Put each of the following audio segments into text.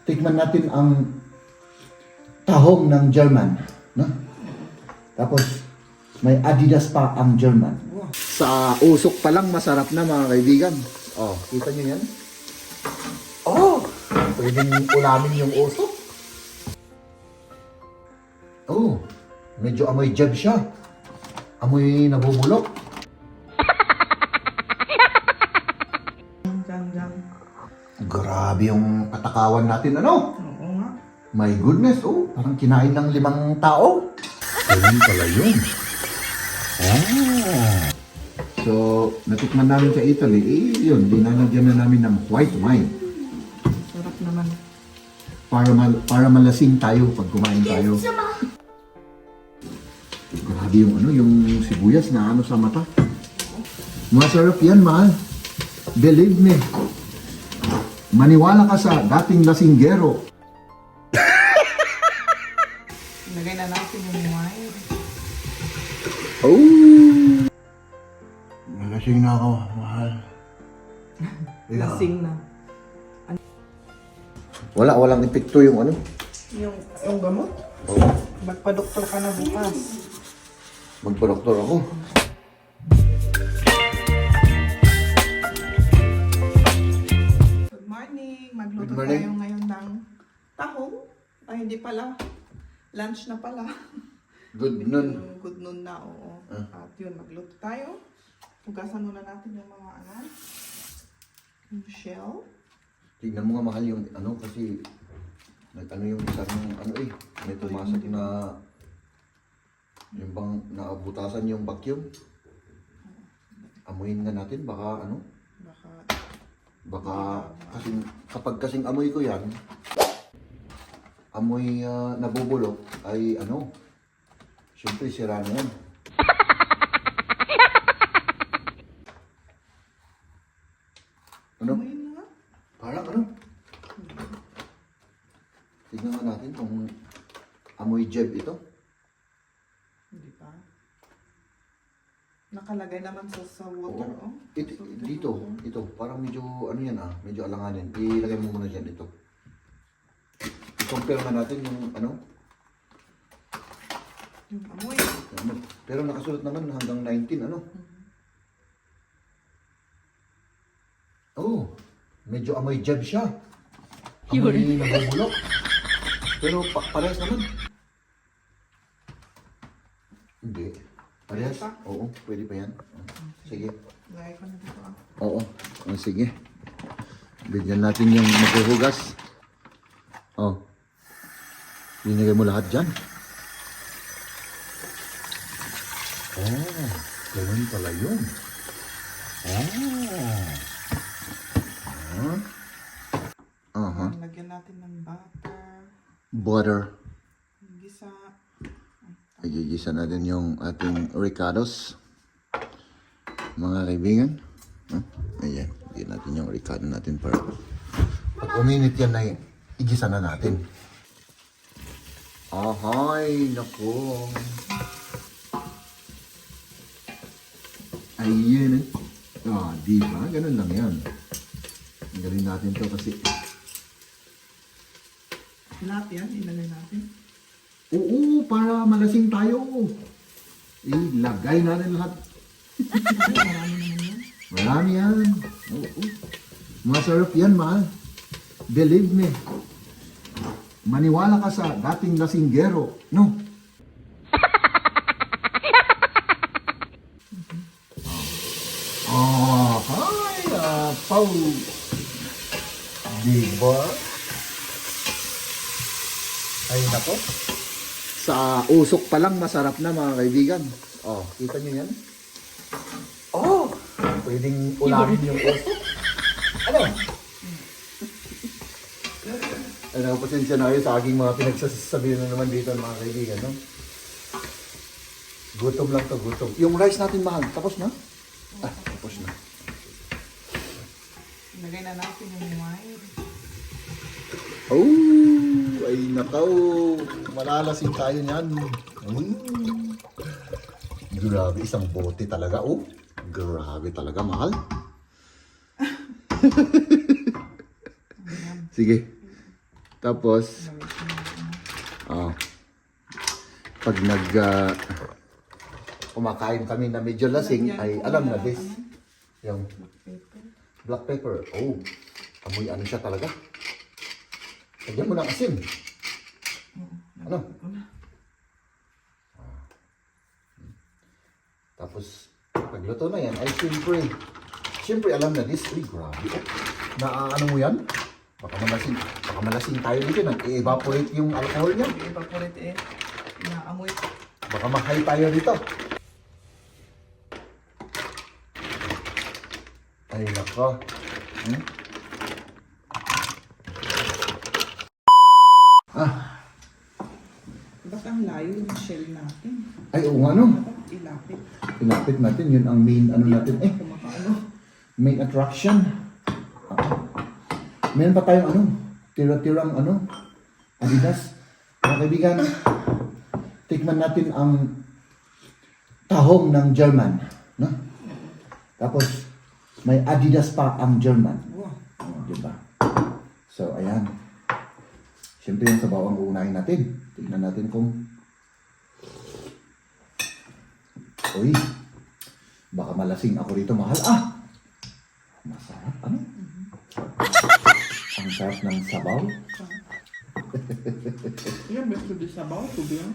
tikman natin ang tahong ng German. No? Tapos, may Adidas pa ang German. Sa usok pa lang, masarap na mga kaibigan. Oh, kita nyo yan? Oh, pwedeng ulamin yung usok. Oh, medyo amoy jab siya. Amoy nabubulok. Grabe yung katakawan natin, ano? Oo nga. My goodness, oh, parang kinain ng 5 tao. Ganun pala yun. Ah. So, natikman namin sa Italy, yun, dinalagyan na namin ng white wine. Sarap naman. Para malasing tayo pag kumain tayo. Grabe yung yung sibuyas na sa mata. Masarap yan, mahal. Believe me. Maniwala ka sa dating lasinggero. Ilagay na natin yung wine. Oh! Nalasing na ako, mahal. Lasing na. Walang epekto yung Yung gamot? Oo. Magpa-doktor ka na bukas. Magpa-doktor ako. Good morning. Magluto Good morning. tayo ngayon ng tahong. Ay, hindi pala. Lunch na pala. Good noon. Yung good noon na, oo. At yun, magluto tayo. Hugasan muna natin yung mga yung shell. Tignan mo nga, mahal, yung kasi yung isang may tumasak na yung bang naabutasan yung vacuum. Amuyin nga natin, baka baka kapag kasing amoy ko yan, amoy nabubulok ay syempre sira na yan. Amoyin na nga. Parang tignan nga natin kung amoy jeb ito. Hindi pa. Nakalagay naman sa water, Oo. oh. Ito, parang medyo yan medyo alanganin. Ilagay mo muna dyan ito. I-compare na natin yung Yung amoy. Pero nakasulat naman hanggang 19, Oh, medyo amoy jab siya. Amoy nabubulok. Pero parehas naman. Hindi. Parehas? Pwede pa? Oo, pwede pa yan. Sige. Lagay ko na dito, Oo. Sige. Bigyan natin yung maghuhugas. Oh. Linagay mo lahat dyan. Oh, ganun pala yun. Lagyan natin ng Butter. gisa. Igigisa natin yung ating ricados. Mga kaibigan. Ayan. Bigyan natin yung ricado natin para pag uminit yan na igisa na natin. Ahay, naku. Ayan. Diba? Ganun lang yan. Galing natin to kasi Lahat yan, ilagay natin. oo, para malasing tayo. Ilagay natin lahat. Marami naman yan. Marami yan. Oo. Masarap yan, mahal. Believe me. Maniwala ka sa dating lasinggero. No? Hi, Pau. Diba? Ay, nako. Sa usok pa lang, masarap na mga kaibigan. Oh, kita nyo yan? Oh, pwedeng ulamin yung usok. Ano? Ano, pasensya na kayo sa aking mga pinagsasabihin na naman dito mga kaibigan, no? Gutom lang to, gutom. Yung rice natin, mahal, tapos na? Tapos na. Ilagay na natin yung wine. Oh, ay nakaw. Malalasing tayo niyan. Grabe, isang bote talaga. Oh, grabe talaga, mahal. Sige. Tapos, pag kumakain kami na medyo lasing, ay alam na this. Yung black pepper. Oh, amoy ano siya talaga. Lagyan mo ng asin. Ano? Tapos, pagluto na yan, ay siyempre alam na this. Uy, grabe. Ano mo yan? Baka malasing tayo dito. Nag-evaporate yung alcohol niya. Evaporate naamoy. Baka mahay tayo dito. Ay, nako. Ba't ang layo yung shell natin? Ay, oo nga no. Dapat ilapit. Pinapit natin, yun ang main ano natin. Kumakaano. Main attraction. Meron pa tayong tira-tirang Adidas. Mga kaibigan, tikman natin ang tahong ng German. No? Tapos, may Adidas pa ang German. Wow. Diba? So, ayan. Siyempre yung sabaw ang uunahin natin. Tignan natin kung... Uy, baka malasing ako rito, mahal. Masarap. Ano? Ang sarap ng sabaw. Yan, best to be sabaw. Tubi yan.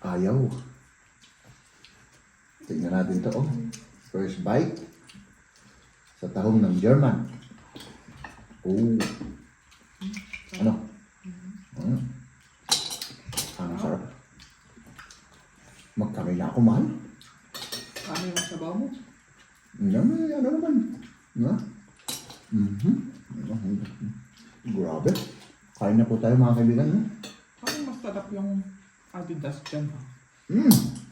Ayaw. Tignan natin to. First bite. Sa tahong ng German. Oh. Ano? Ang sarap. Magkamay ako, mahal. Ano yung sabaw mo? Ano naman? No? Grabe. Kain na po tayo mga kaibigan. No? Parang masarap yung Adidas dyan ha.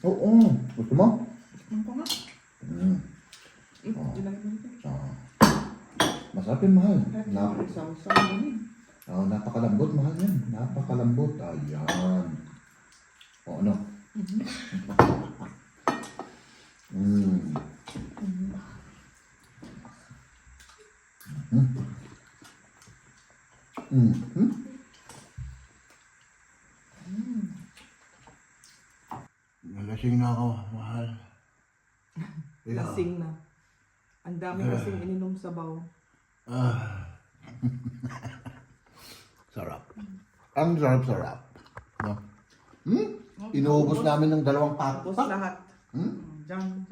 Oo. Gusto mo? Ano ko nga? Ilagay mo ito. Masarap yun, mahal. Saw-saw mo rin. Napakalambot, mahal yan. Napakalambot. Ayan. O ano? Nalasing na ako, mahal. Lasing na. Ang dami kasing ininom sabaw. Sarap. Ang sarap-sarap. No? Inuubos namin ng 2 pack. Tapos lahat. Diyan.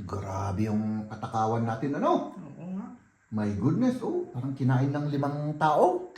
Grabe yung katakawan natin, ano? Oo nga. My goodness, parang kinain ng 5 tao.